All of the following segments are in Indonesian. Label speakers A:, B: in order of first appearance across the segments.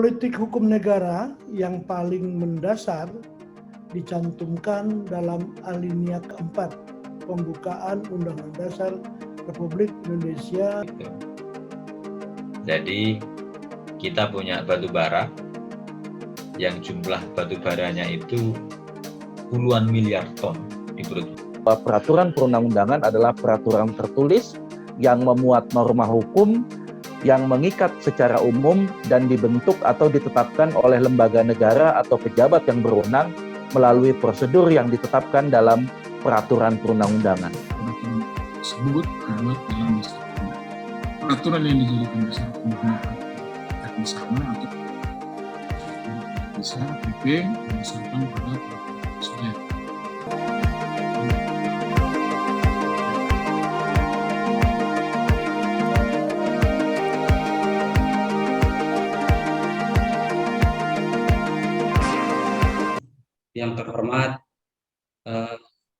A: Politik hukum negara yang paling mendasar dicantumkan dalam alinea keempat pembukaan Undang-Undang Dasar Republik Indonesia.
B: Jadi kita punya batu bara yang jumlah batu baranya itu puluhan miliar ton di perut.
C: Peraturan perundang-undangan adalah peraturan tertulis yang memuat norma hukum yang mengikat secara umum dan dibentuk atau ditetapkan oleh lembaga negara atau pejabat yang berwenang melalui prosedur yang ditetapkan dalam peraturan perundang-undangan.
D: Tersebut dibuat dalam peraturan yang dijadikan dasar pembuatan sama atau bisa PP berdasarkan pada peraturan presiden.
E: Yang terhormat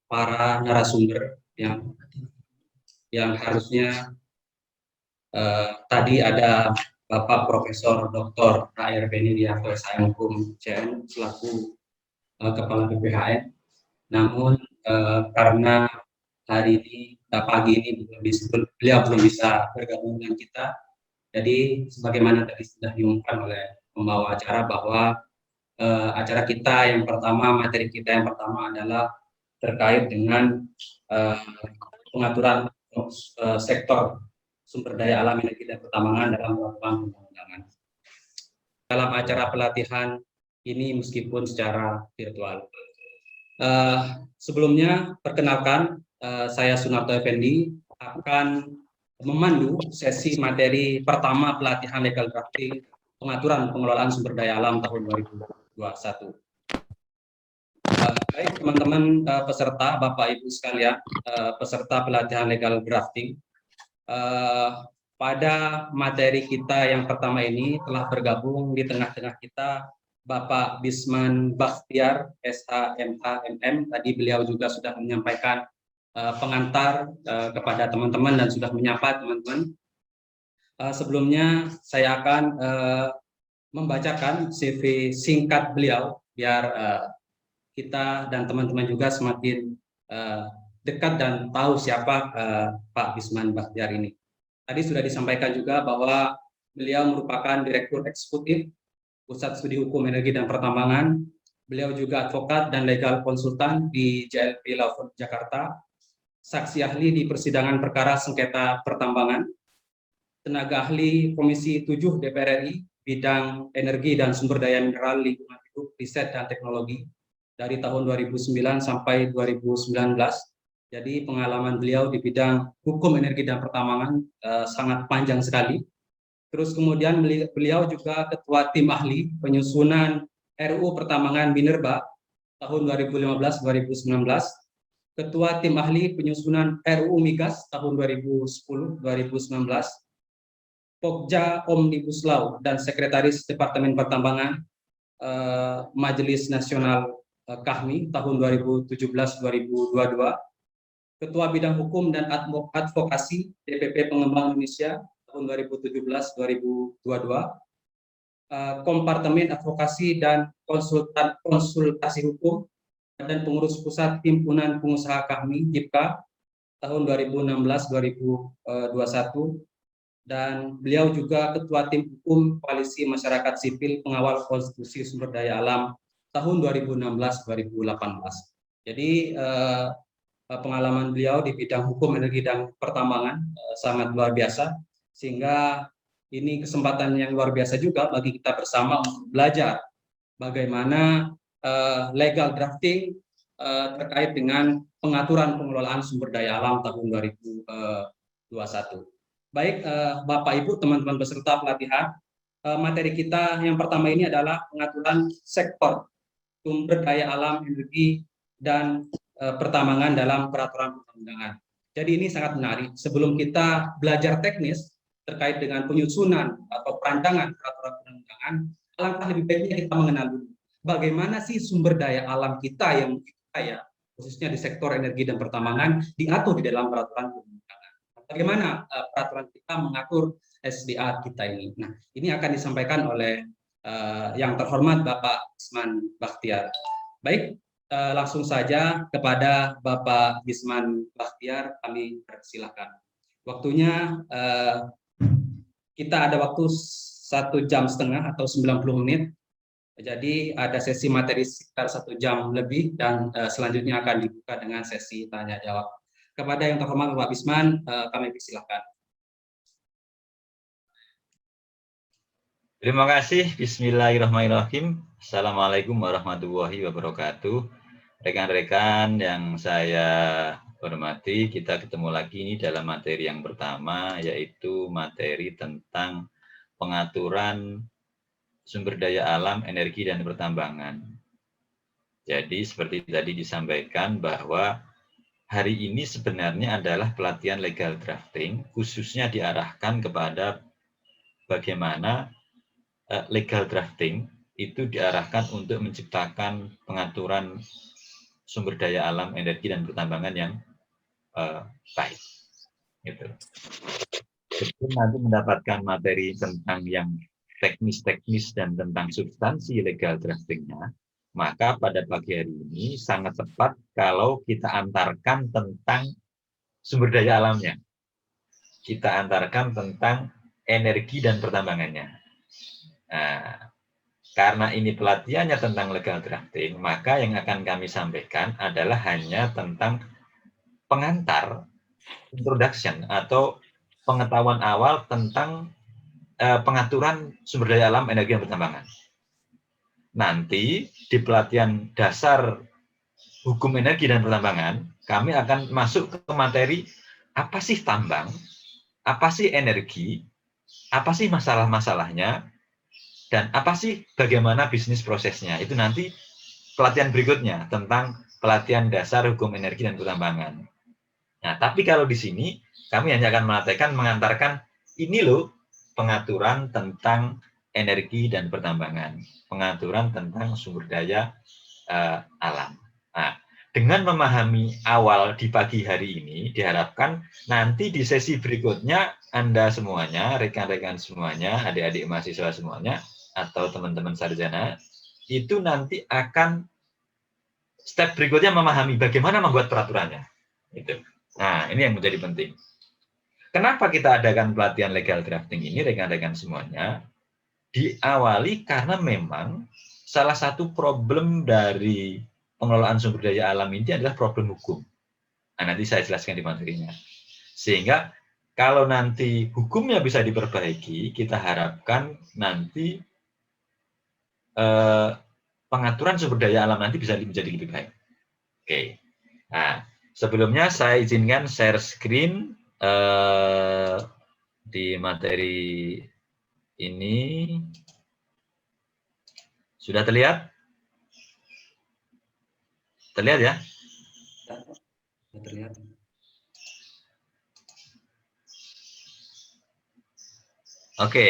E: para narasumber yang harusnya tadi ada Bapak Profesor Dr. H.R. Benny Widianto Hukum CN selaku Kepala BPHN. Namun karena hari ini pagi ini beliau belum bisa bergabung dengan kita. Jadi sebagaimana tadi sudah diumumkan oleh pembawa acara bahwa acara kita yang pertama, materi kita yang pertama adalah terkait dengan pengaturan sektor sumber daya alam, energi dan pertambangan dalam peraturan perundang-undangan. Dalam acara pelatihan ini meskipun secara virtual. Sebelumnya perkenalkan, saya Sunarto Effendi akan memandu sesi materi pertama pelatihan legal drafting pengaturan pengelolaan sumber daya alam tahun 2021. Baik teman-teman peserta, Bapak Ibu sekalian, peserta pelatihan legal drafting, pada materi kita yang pertama ini telah bergabung di tengah-tengah kita Bapak Bisman Bakhtiar, SHMH-MM. Tadi beliau juga sudah menyampaikan pengantar kepada teman-teman dan sudah menyapa teman-teman. Sebelumnya saya akan membacakan CV singkat beliau biar kita dan teman-teman juga semakin dekat dan tahu siapa Pak Bisman Bakhtiar ini. Tadi sudah disampaikan juga bahwa beliau merupakan Direktur Eksekutif Pusat Studi Hukum Energi dan Pertambangan. Beliau juga advokat dan legal konsultan di JLP Law Firm Jakarta, saksi ahli di persidangan perkara sengketa pertambangan, tenaga ahli Komisi 7 DPR RI bidang energi dan sumber daya mineral, lingkungan hidup, riset dan teknologi dari tahun 2009 sampai 2019. Jadi pengalaman beliau di bidang hukum energi dan pertambangan sangat panjang sekali. Terus kemudian beliau juga ketua tim ahli penyusunan RUU Pertambangan Minerba tahun 2015-2019, ketua tim ahli penyusunan RUU Migas tahun 2010-2019, Pokja Omnibus Law dan Sekretaris Departemen Pertambangan Majelis Nasional KAHMI tahun 2017-2022, ketua bidang hukum dan advokasi DPP Pengembang Indonesia tahun 2017-2022, Kompartemen Advokasi dan Konsultasi Hukum dan Pengurus Pusat Himpunan Pengusaha KAHMI HIPKA tahun 2016-2021, dan beliau juga ketua tim hukum Koalisi Masyarakat Sipil Pengawal Konstitusi Sumber Daya Alam tahun 2016-2018. Jadi pengalaman beliau di bidang hukum energi dan pertambangan sangat luar biasa, sehingga ini kesempatan yang luar biasa juga bagi kita bersama untuk belajar bagaimana legal drafting terkait dengan pengaturan pengelolaan sumber daya alam tahun 2021. Baik Bapak Ibu teman-teman peserta pelatihan, materi kita yang pertama ini adalah pengaturan sektor sumber daya alam, energi dan pertambangan dalam peraturan perundang-undangan. Jadi ini sangat menarik. Sebelum kita belajar teknis terkait dengan penyusunan atau perancangan peraturan perundang-undangan, alangkah lebih baiknya kita mengenal dulu bagaimana sih sumber daya alam kita yang kaya, khususnya di sektor energi dan pertambangan, diatur di dalam peraturan perundang-undangan. Bagaimana peraturan kita mengatur SDA kita ini. Nah, ini akan disampaikan oleh yang terhormat Bapak Gisman Bakhtiar. Baik, langsung saja kepada Bapak Gisman Bakhtiar kami persilakan. Waktunya kita ada waktu 1,5 jam atau 90 menit. Jadi ada sesi materi sekitar 1 jam lebih dan selanjutnya akan dibuka dengan sesi tanya jawab. Kepada yang terhormat Bapak Gisman, kami persilakan.
B: Terima kasih. Bismillahirrahmanirrahim. Assalamualaikum warahmatullahi wabarakatuh. Rekan-rekan yang saya hormati, kita ketemu lagi ini dalam materi yang pertama, yaitu materi tentang pengaturan sumber daya alam, energi, dan pertambangan. Jadi seperti tadi disampaikan bahwa hari ini sebenarnya adalah pelatihan legal drafting, khususnya diarahkan kepada bagaimana legal drafting itu diarahkan untuk menciptakan pengaturan sumber daya alam, energi, dan pertambangan yang baik. Gitu. Sebelum nanti mendapatkan materi tentang yang teknis-teknis dan tentang substansi legal draftingnya, maka pada pagi hari ini sangat tepat kalau kita antarkan tentang sumber daya alamnya. Kita antarkan tentang energi dan pertambangannya. Nah, karena ini pelatihannya tentang legal drafting, maka yang akan kami sampaikan adalah hanya tentang pengantar, introduction, atau pengetahuan awal tentang pengaturan sumber daya alam, energi, dan pertambangan. Nanti di pelatihan dasar hukum energi dan pertambangan, kami akan masuk ke materi apa sih tambang, apa sih energi, apa sih masalah-masalahnya, dan apa sih bagaimana bisnis prosesnya. Itu nanti pelatihan berikutnya tentang pelatihan dasar hukum energi dan pertambangan. Nah, tapi kalau di sini kami hanya akan mengantarkan ini loh pengaturan tentang energi dan pertambangan, pengaturan tentang sumber daya alam. Nah, dengan memahami awal di pagi hari ini, diharapkan nanti di sesi berikutnya Anda semuanya, rekan-rekan semuanya, adik-adik mahasiswa semuanya, atau teman-teman sarjana, itu nanti akan step berikutnya memahami bagaimana membuat peraturannya. Gitu. Nah, ini yang menjadi penting. Kenapa kita adakan pelatihan legal drafting ini, rekan-rekan semuanya? Diawali karena memang salah satu problem dari pengelolaan sumber daya alam ini adalah problem hukum. Nah, nanti saya jelaskan di materinya. Sehingga kalau nanti hukumnya bisa diperbaiki, kita harapkan nanti pengaturan sumber daya alam nanti bisa menjadi lebih baik. Oke. Nah, sebelumnya saya izinkan share screen di materi ini. Sudah terlihat? Terlihat ya?
E: Terlihat.
B: Oke.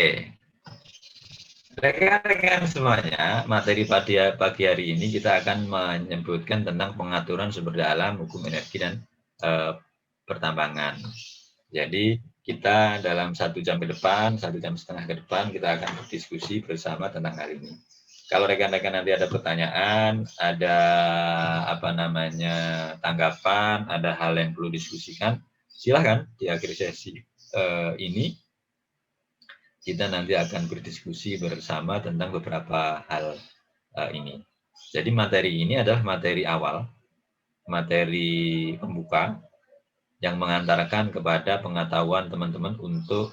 B: Rekan-rekan semuanya, materi pagi hari ini kita akan menyebutkan tentang pengaturan sumber daya alam, hukum energi, dan pertambangan. Jadi kita dalam 1 jam ke depan, 1,5 jam ke depan, kita akan berdiskusi bersama tentang hal ini. Kalau rekan-rekan nanti ada pertanyaan, ada tanggapan, ada hal yang perlu diskusikan, silakan di akhir sesi ini. Kita nanti akan berdiskusi bersama tentang beberapa hal ini. Jadi materi ini adalah materi awal, materi pembuka, yang mengantarkan kepada pengetahuan teman-teman untuk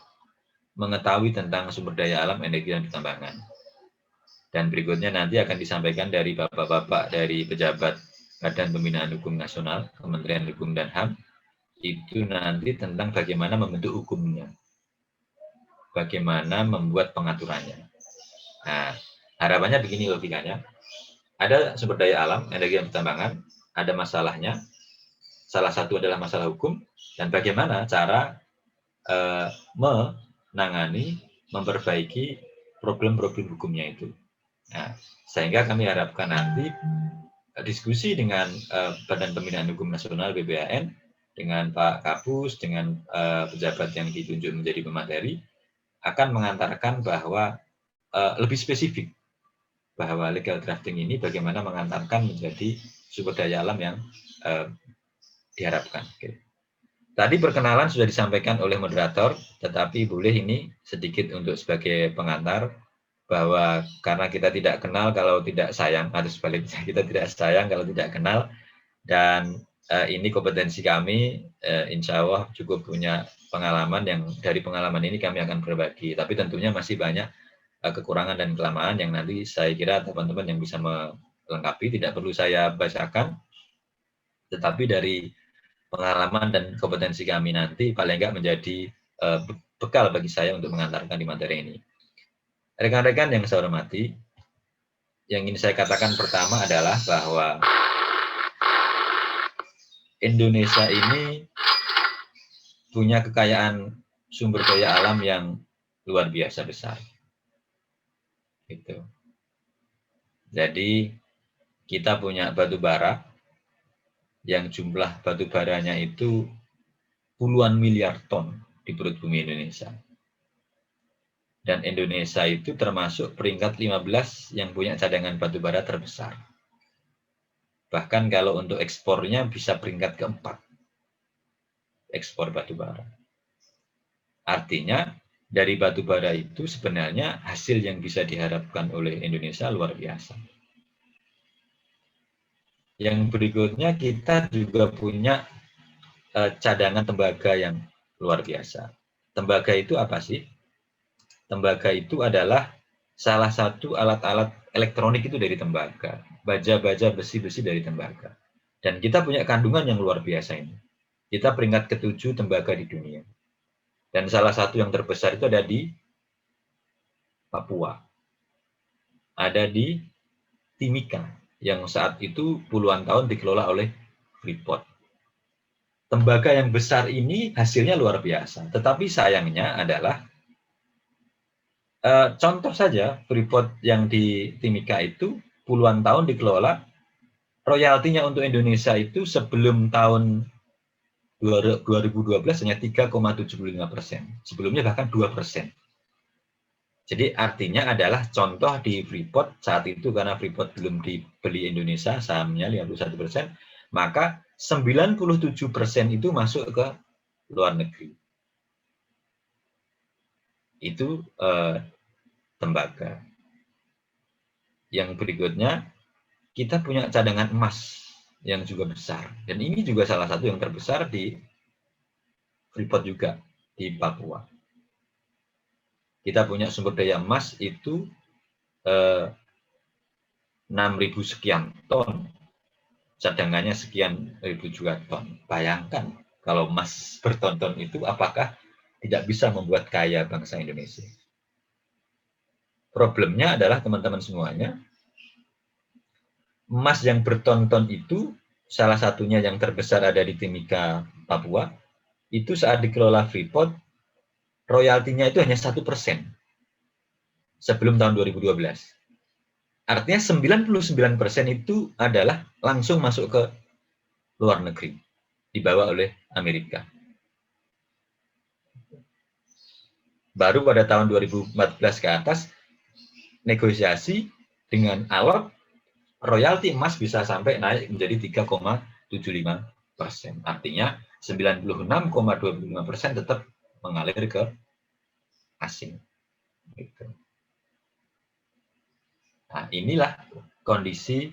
B: mengetahui tentang sumber daya alam, energi, dan pertambangan. Dan berikutnya nanti akan disampaikan dari bapak-bapak dari pejabat Badan Pembinaan Hukum Nasional, Kementerian Hukum dan HAM, itu nanti tentang bagaimana membentuk hukumnya, bagaimana membuat pengaturannya. Nah, harapannya begini logikanya. Ada sumber daya alam, energi, dan pertambangan, ada masalahnya. Salah satu adalah masalah hukum, dan bagaimana cara menangani, memperbaiki problem-problem hukumnya itu. Nah, sehingga kami harapkan nanti diskusi dengan Badan Pembinaan Hukum Nasional BPHN, dengan Pak Kapus, dengan pejabat yang ditunjuk menjadi pemateri, akan mengantarkan bahwa lebih spesifik bahwa legal drafting ini bagaimana mengantarkan menjadi sumber daya alam yang diharapkan. Oke. Tadi perkenalan sudah disampaikan oleh moderator, tetapi boleh ini sedikit untuk sebagai pengantar bahwa karena kita tidak kenal kalau tidak sayang, atau sebaliknya kita tidak sayang kalau tidak kenal, dan ini kompetensi kami, insya Allah cukup punya pengalaman yang dari pengalaman ini kami akan berbagi, tapi tentunya masih banyak kekurangan dan kelemahan yang nanti saya kira teman-teman yang bisa melengkapi, tidak perlu saya bacakan, tetapi dari pengalaman dan kompetensi kami nanti paling enggak menjadi bekal bagi saya untuk mengantarkan di materi ini. Rekan-rekan yang saya hormati, yang ingin saya katakan pertama adalah bahwa Indonesia ini punya kekayaan sumber daya alam yang luar biasa besar. Gitu. Jadi kita punya batu bara yang jumlah batu baranya itu puluhan miliar ton di perut bumi Indonesia. Dan Indonesia itu termasuk peringkat 15 yang punya cadangan batu bara terbesar. Bahkan kalau untuk ekspornya bisa peringkat keempat. Ekspor batu bara. Artinya dari batu bara itu sebenarnya hasil yang bisa diharapkan oleh Indonesia luar biasa. Yang berikutnya kita juga punya cadangan tembaga yang luar biasa. Tembaga itu apa sih? Tembaga itu adalah salah satu alat-alat elektronik itu dari tembaga. Baja-baja besi-besi dari tembaga. Dan kita punya kandungan yang luar biasa ini. Kita peringkat ke-7 tembaga di dunia. Dan salah satu yang terbesar itu ada di Papua. Ada di Timika, yang saat itu puluhan tahun dikelola oleh Freeport. Tembaga yang besar ini hasilnya luar biasa. Tetapi sayangnya adalah, contoh saja Freeport yang di Timika itu puluhan tahun dikelola, royaltinya untuk Indonesia itu sebelum tahun 2012 hanya 3,75%. Sebelumnya bahkan 2%. Jadi artinya adalah contoh di Freeport saat itu karena Freeport belum dibeli Indonesia sahamnya 51%, maka 97% itu masuk ke luar negeri. Itu tembaga. Yang berikutnya kita punya cadangan emas yang juga besar, dan ini juga salah satu yang terbesar di Freeport juga di Papua. Kita punya sumber daya emas itu 6.000 sekian ton, cadangannya sekian ribu juga ton. Bayangkan kalau emas berton-ton itu apakah tidak bisa membuat kaya bangsa Indonesia. Problemnya adalah teman-teman semuanya, emas yang berton-ton itu salah satunya yang terbesar ada di Timika, Papua, itu saat dikelola Freeport, royaltinya itu hanya 1% sebelum tahun 2012. Artinya 99% itu adalah langsung masuk ke luar negeri, dibawa oleh Amerika. Baru pada tahun 2014 ke atas, negosiasi dengan Alor, royalti emas bisa sampai naik menjadi 3,75%. Artinya 96,25% tetap mengalir ke asing. Gitu. Nah, inilah kondisi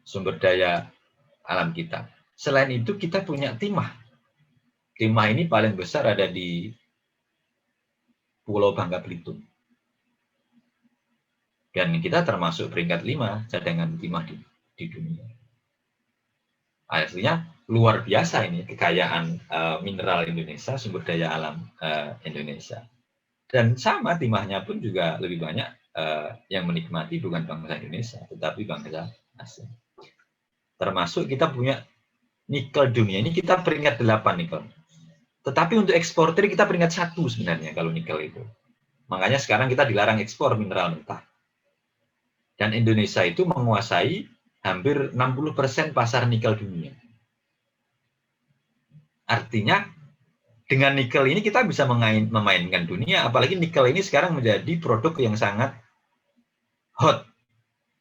B: sumber daya alam kita. Selain itu kita punya timah. Timah ini paling besar ada di Pulau Bangka Belitung. Dan kita termasuk peringkat 5 cadangan timah di dunia. Artinya luar biasa ini kekayaan mineral Indonesia, sumber daya alam Indonesia. Dan sama timahnya pun juga lebih banyak yang menikmati bukan bangsa Indonesia, tetapi bangsa asing. Termasuk kita punya nikel dunia, ini kita peringkat 8 nikel. Tetapi untuk eksportir kita peringkat 1 sebenarnya kalau nikel itu. Makanya sekarang kita dilarang ekspor mineral mentah. Dan Indonesia itu menguasai hampir 60% pasar nikel dunia. Artinya dengan nikel ini kita bisa memainkan dunia, apalagi nikel ini sekarang menjadi produk yang sangat hot.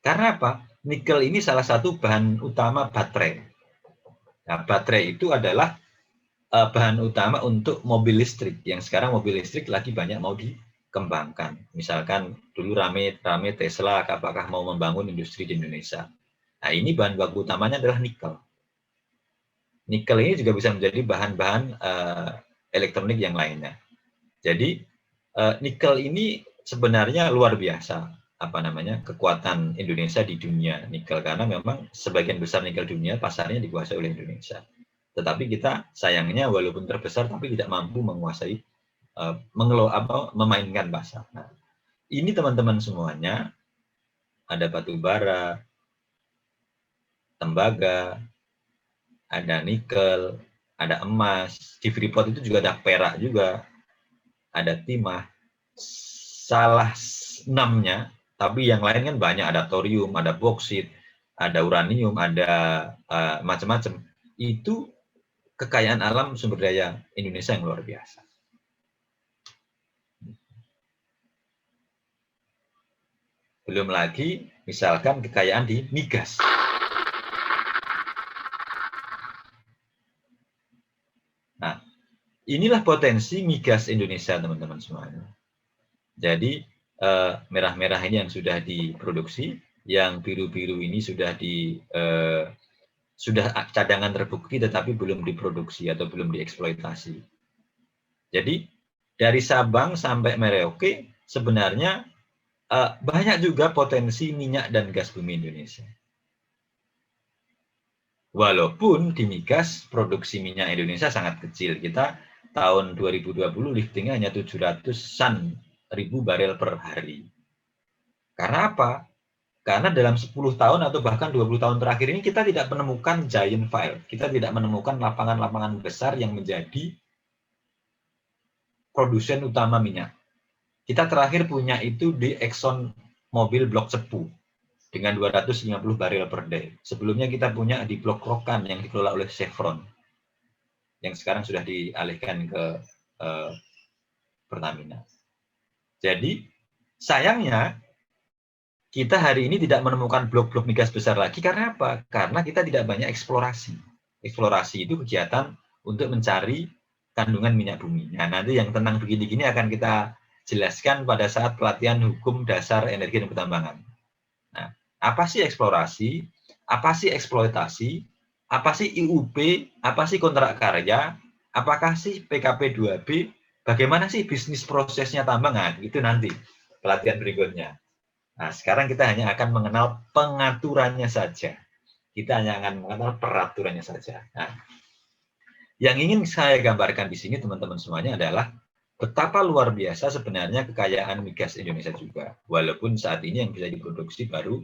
B: Karena apa? Nikel ini salah satu bahan utama baterai. Nah, baterai itu adalah bahan utama untuk mobil listrik, yang sekarang mobil listrik lagi banyak mau dikembangkan. Misalkan dulu rame Tesla, apakah mau membangun industri di Indonesia. Nah, ini bahan baku utamanya adalah nikel. Nikel ini juga bisa menjadi bahan-bahan elektronik yang lainnya. Jadi nikel ini sebenarnya luar biasa kekuatan Indonesia di dunia nikel, karena memang sebagian besar nikel dunia pasarnya dikuasai oleh Indonesia. Tetapi kita sayangnya walaupun terbesar tapi tidak mampu menguasai memainkan pasar. Nah, ini teman-teman semuanya, ada batu bara, tembaga, ada nikel, ada emas, di Freeport itu juga ada perak juga, ada timah. Salah 6-nya, tapi yang lain kan banyak, ada thorium, ada boksit, ada uranium, ada macam-macam. Itu kekayaan alam sumber daya Indonesia yang luar biasa. Belum lagi misalkan kekayaan di migas. Nah, inilah potensi migas Indonesia, teman-teman semuanya. Jadi merah-merah ini yang sudah diproduksi, yang biru-biru ini sudah cadangan terbukti tetapi belum diproduksi atau belum dieksploitasi. Jadi dari Sabang sampai Merauke sebenarnya banyak juga potensi minyak dan gas bumi Indonesia. Walaupun di migas produksi minyak Indonesia sangat kecil. Kita tahun 2020 liftingnya hanya 700-an ribu barel per hari. Karena apa? Karena dalam 10 tahun atau bahkan 20 tahun terakhir ini kita tidak menemukan giant field. Kita tidak menemukan lapangan-lapangan besar yang menjadi produsen utama minyak. Kita terakhir punya itu di Exxon Mobil Blok Cepu dengan 250 barel per day. Sebelumnya kita punya di Blok Rokan yang dikelola oleh Chevron, yang sekarang sudah dialihkan ke Pertamina. Jadi sayangnya kita hari ini tidak menemukan blok-blok migas besar lagi. Karena apa? Karena kita tidak banyak eksplorasi. Eksplorasi itu kegiatan untuk mencari kandungan minyak bumi. Nah, nanti yang tentang begini-gini akan kita jelaskan pada saat pelatihan hukum dasar energi dan pertambangan. Nah, apa sih eksplorasi? Apa sih eksploitasi? Apa sih IUP? Apa sih kontrak karya? Apakah sih PKP 2B? Bagaimana sih bisnis prosesnya tambangan? Itu nanti pelatihan berikutnya. Nah, sekarang kita hanya akan mengenal pengaturannya saja. Kita hanya akan mengenal peraturannya saja. Nah, yang ingin saya gambarkan di sini teman-teman semuanya adalah betapa luar biasa sebenarnya kekayaan migas Indonesia juga. Walaupun saat ini yang bisa diproduksi baru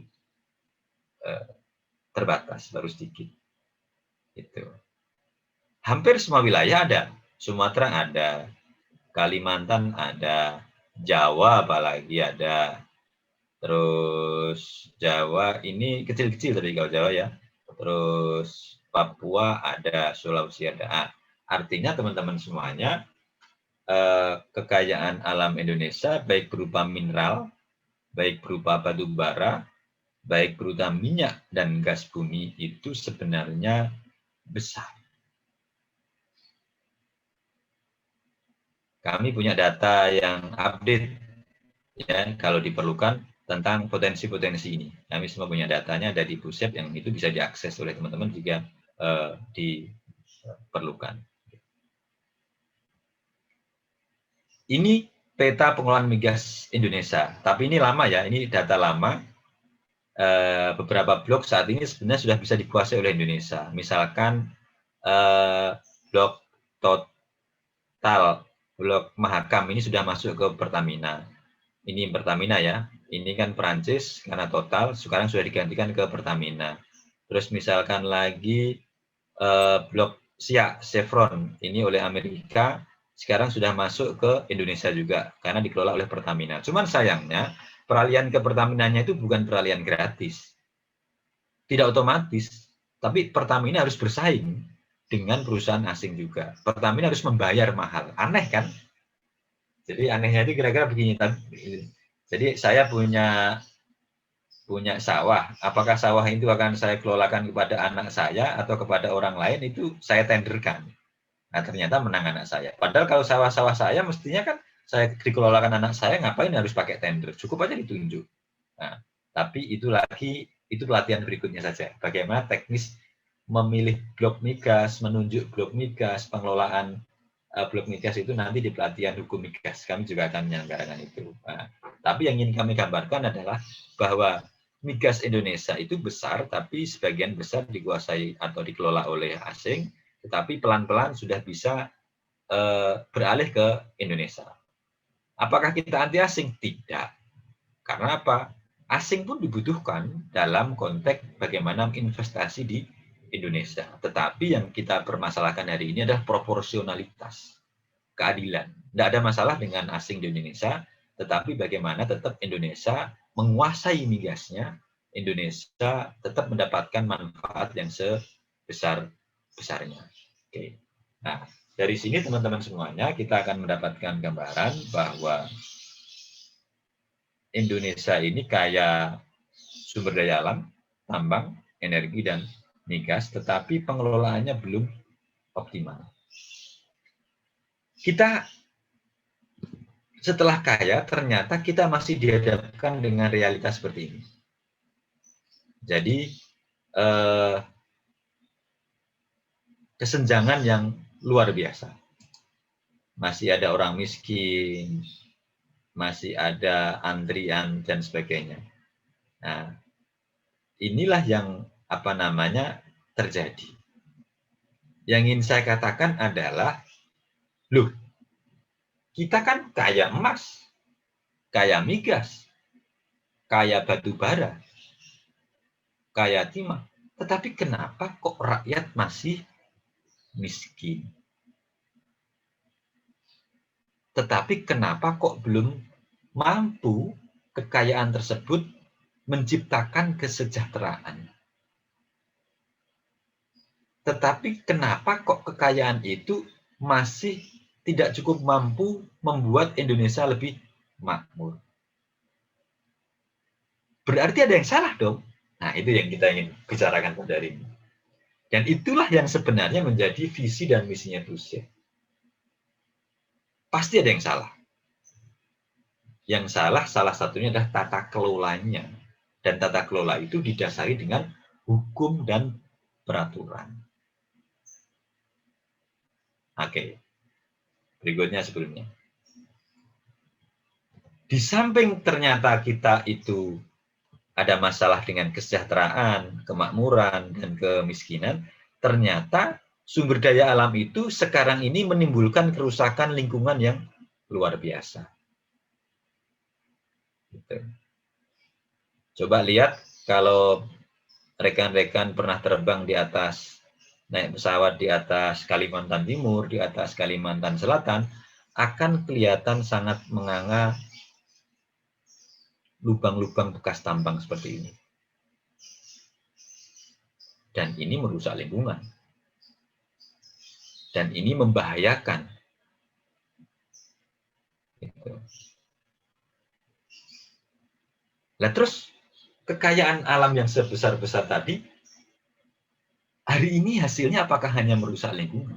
B: terbatas, baru sedikit. Itu. Hampir semua wilayah ada. Sumatera ada, Kalimantan ada, Jawa apalagi ada. Terus Jawa ini kecil-kecil tadi kalau Jawa ya. Terus Papua ada, Sulawesi ada. Artinya teman-teman semuanya kekayaan alam Indonesia baik berupa mineral, baik berupa batu bara, baik berupa minyak dan gas bumi itu sebenarnya besar. Kami punya data yang update ya kalau diperlukan tentang potensi-potensi ini. Kami semua punya datanya ada di Pusep yang itu bisa diakses oleh teman-teman jika diperlukan. Ini peta pengelolaan migas Indonesia. Tapi ini lama ya, ini data lama. Beberapa blok saat ini sebenarnya sudah bisa dikuasai oleh Indonesia. Misalkan blok Total, blok Mahakam ini sudah masuk ke Pertamina. Ini Pertamina ya. Ini kan Perancis karena Total, sekarang sudah digantikan ke Pertamina. Terus misalkan lagi blok Siak, Chevron, ini oleh Amerika, sekarang sudah masuk ke Indonesia juga, karena dikelola oleh Pertamina. Cuman sayangnya, peralihan ke Pertaminanya itu bukan peralihan gratis. Tidak otomatis, tapi Pertamina harus bersaing dengan perusahaan asing juga. Pertamina harus membayar mahal. Aneh kan? Jadi anehnya itu kira-kira begini. Jadi saya punya sawah. Apakah sawah itu akan saya kelolakan kepada anak saya atau kepada orang lain, itu saya tenderkan. Nah, ternyata menang anak saya. Padahal kalau sawah-sawah saya mestinya kan saya dikelolakan anak saya, ngapain harus pakai tender? Cukup aja ditunjuk. Nah, tapi itu pelatihan berikutnya saja. Bagaimana teknis memilih blok migas, menunjuk blok migas, pengelolaan blok migas itu nanti di pelatihan hukum migas. Kami juga akan menyelenggarakan itu. Nah, tapi yang ingin kami gambarkan adalah bahwa migas Indonesia itu besar, tapi sebagian besar dikuasai atau dikelola oleh asing, tetapi pelan-pelan sudah bisa beralih ke Indonesia. Apakah kita anti asing? Tidak. Karena apa? Asing pun dibutuhkan dalam konteks bagaimana investasi di Indonesia. Tetapi yang kita permasalahkan hari ini adalah proporsionalitas, keadilan. Tidak ada masalah dengan asing di Indonesia, tetapi bagaimana tetap Indonesia menguasai migasnya, Indonesia tetap mendapatkan manfaat yang sebesar-besarnya. Oke. Nah, dari sini teman-teman semuanya kita akan mendapatkan gambaran bahwa Indonesia ini kaya sumber daya alam, tambang, energi, dan migas, tetapi pengelolaannya belum optimal. Kita setelah kaya, ternyata kita masih dihadapkan dengan realitas seperti ini. Jadi, kesenjangan yang luar biasa. Masih ada orang miskin, masih ada antrian, dan sebagainya. Nah, inilah yang terjadi. Yang ingin saya katakan adalah, loh, kita kan kaya emas, kaya migas, kaya batu bara, kaya timah, tetapi kenapa kok rakyat masih miskin? Tetapi kenapa kok belum mampu kekayaan tersebut menciptakan kesejahteraan? Tetapi kenapa kok kekayaan itu masih tidak cukup mampu membuat Indonesia lebih makmur? Berarti ada yang salah dong. Nah, itu yang kita ingin bicarakan pada hari ini. Dan itulah yang sebenarnya menjadi visi dan misinya BUSYEK. Pasti ada yang salah. Yang salah satunya adalah tata kelolanya. Dan tata kelola itu didasari dengan hukum dan peraturan. Oke, berikutnya sebelumnya. Di samping ternyata kita itu ada masalah dengan kesejahteraan, kemakmuran, dan kemiskinan, ternyata sumber daya alam itu sekarang ini menimbulkan kerusakan lingkungan yang luar biasa. Gitu. Coba lihat kalau rekan-rekan pernah terbang di atas, naik pesawat di atas Kalimantan Timur, di atas Kalimantan Selatan, akan kelihatan sangat menganga lubang-lubang bekas tambang seperti ini. Dan ini merusak lingkungan. Dan ini membahayakan. Gitu. Nah, terus kekayaan alam yang sebesar-besar tadi, hari ini hasilnya apakah hanya merusak lingkungan?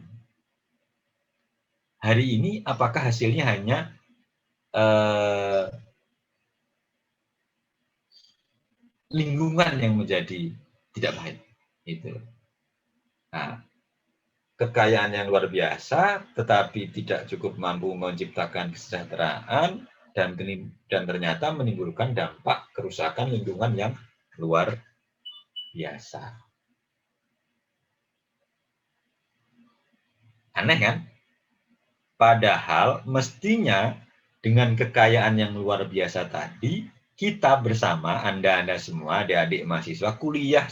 B: Hari ini apakah hasilnya hanya lingkungan yang menjadi tidak baik? Itu. Nah, kekayaan yang luar biasa, tetapi tidak cukup mampu menciptakan kesejahteraan, dan ternyata menimbulkan dampak kerusakan lingkungan yang luar biasa. Aneh kan? Padahal mestinya dengan kekayaan yang luar biasa tadi, kita bersama, Anda semua, adik-adik mahasiswa, kuliah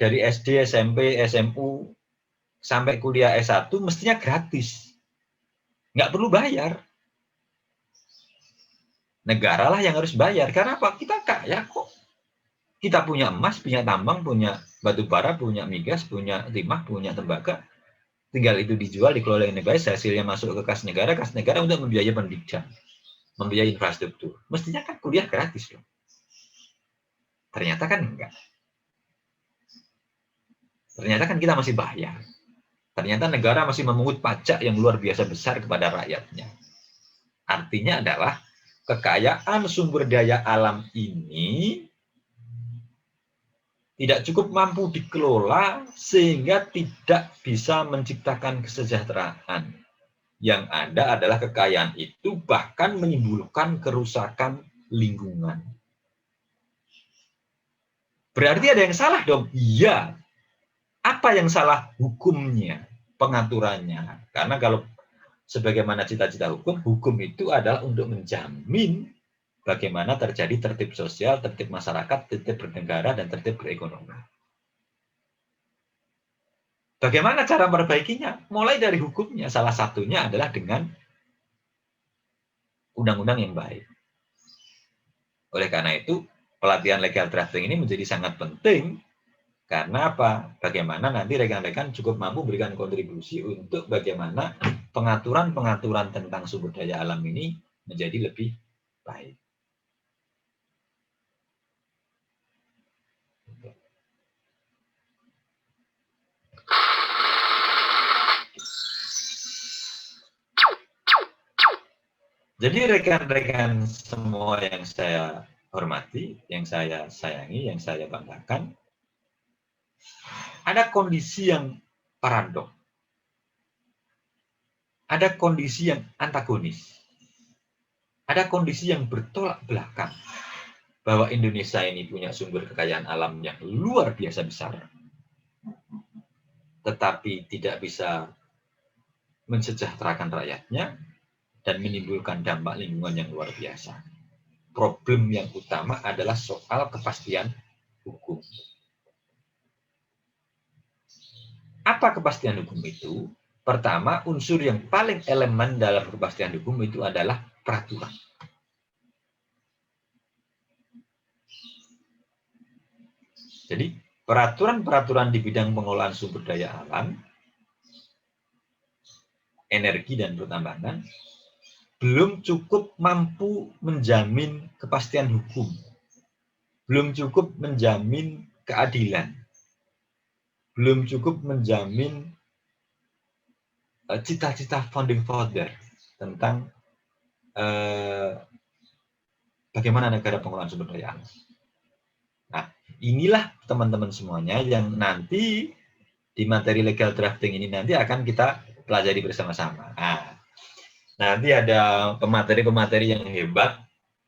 B: dari SD, SMP, SMU, sampai kuliah S1 mestinya gratis. Nggak perlu bayar. Negara lah yang harus bayar. Karena apa? Kita kaya kok. Kita punya emas, punya tambang, punya batu bara, punya migas, punya timah, punya tembaga. tinggal itu dijual, dikelola oleh negara, hasilnya masuk ke kas negara untuk membiayai pendidikan, membiayai infrastruktur. Mestinya kan kuliah gratis loh. Ternyata kan enggak. Ternyata kan kita masih bayar. Ternyata negara masih memungut pajak yang luar biasa besar kepada rakyatnya. Artinya adalah kekayaan sumber daya alam ini tidak cukup mampu dikelola sehingga tidak bisa menciptakan kesejahteraan. Yang ada adalah kekayaan itu bahkan menimbulkan kerusakan lingkungan. Berarti ada yang salah dong? Iya. Apa yang salah? Hukumnya, pengaturannya. Karena kalau sebagaimana cita-cita hukum itu adalah untuk menjamin bagaimana terjadi tertib sosial, tertib masyarakat, tertib bernegara, dan tertib berekonomi. Bagaimana cara memperbaikinya? Mulai dari hukumnya, salah satunya adalah dengan undang-undang yang baik. Oleh karena itu, pelatihan legal drafting ini menjadi sangat penting. Karena apa? Bagaimana nanti rekan-rekan cukup mampu memberikan kontribusi untuk bagaimana pengaturan-pengaturan tentang sumber daya alam ini menjadi lebih baik. Jadi rekan-rekan semua yang saya hormati, yang saya sayangi, yang saya banggakan, ada kondisi yang paradok. Ada kondisi yang antagonis. Ada kondisi yang bertolak belakang. Bahwa Indonesia ini punya sumber kekayaan alam yang luar biasa besar. Tetapi tidak bisa mensejahterakan rakyatnya dan menimbulkan dampak lingkungan yang luar biasa. Problem yang utama adalah soal kepastian hukum. Apa kepastian hukum itu? Pertama, unsur yang paling elemen dalam kepastian hukum itu adalah peraturan. Jadi, peraturan-peraturan di bidang pengelolaan sumber daya alam, energi dan pertambangan, belum cukup mampu menjamin kepastian hukum. Belum cukup menjamin keadilan. Belum cukup menjamin cita-cita founding father tentang bagaimana negara pengelolaan sumber daya alam. Nah, inilah teman-teman semuanya yang nanti di materi legal drafting ini nanti akan kita pelajari bersama-sama. Nah, nanti ada pemateri-pemateri yang hebat.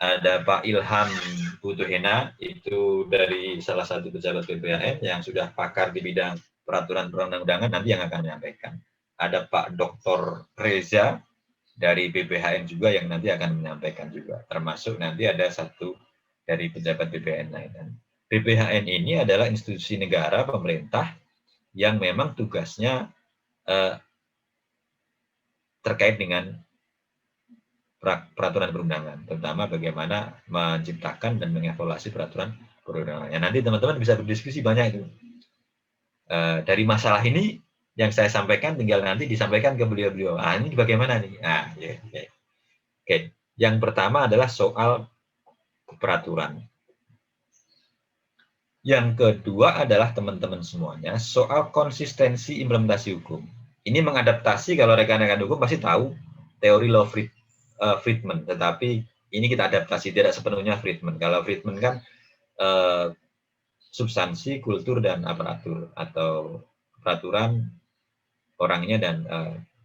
B: Ada Pak Ilham Butuhena, itu dari salah satu pejabat BPHN yang sudah pakar di bidang peraturan perundang-undangan, nanti yang akan menyampaikan. Ada Pak Dr. Reza dari BPHN juga yang nanti akan menyampaikan juga. Termasuk nanti ada satu dari pejabat BPHN lain. BPHN ini adalah institusi negara pemerintah yang memang tugasnya terkait dengan peraturan perundangan, terutama bagaimana menciptakan dan mengevaluasi peraturan perundangan. Ya, nanti teman-teman bisa berdiskusi banyak itu. Dari masalah ini yang saya sampaikan tinggal nanti disampaikan ke beliau-beliau. Ah, ini bagaimana nih? Ah, Oke. Yang pertama adalah soal peraturan. Yang kedua adalah teman-teman semuanya soal konsistensi implementasi hukum. Ini mengadaptasi, kalau rekan-rekan hukum pasti tahu teori law Friedman, tetapi ini kita adaptasi, tidak sepenuhnya Friedman. Kalau Friedman kan substansi, kultur, dan aparatur, atau peraturan, orangnya, dan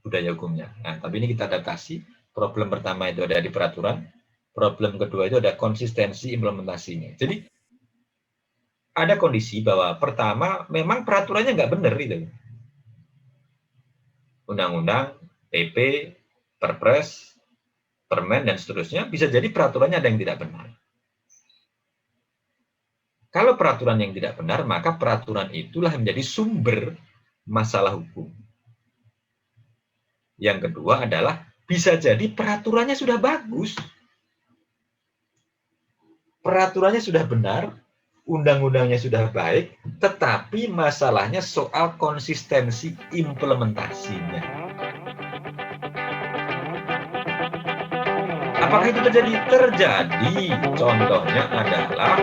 B: budaya hukumnya. Nah, tapi ini kita adaptasi. Problem pertama itu ada di peraturan, problem kedua itu ada konsistensi implementasinya. Jadi ada kondisi bahwa pertama memang peraturannya nggak benar itu. Undang-undang, PP, Perpres, Permen, dan seterusnya, bisa jadi peraturannya ada yang tidak benar. Kalau peraturan yang tidak benar, maka peraturan itulah yang menjadi sumber masalah hukum. Yang kedua adalah, bisa jadi peraturannya sudah bagus. Peraturannya sudah benar, undang-undangnya sudah baik, tetapi masalahnya soal konsistensi implementasinya. Apakah itu terjadi? Terjadi. Contohnya adalah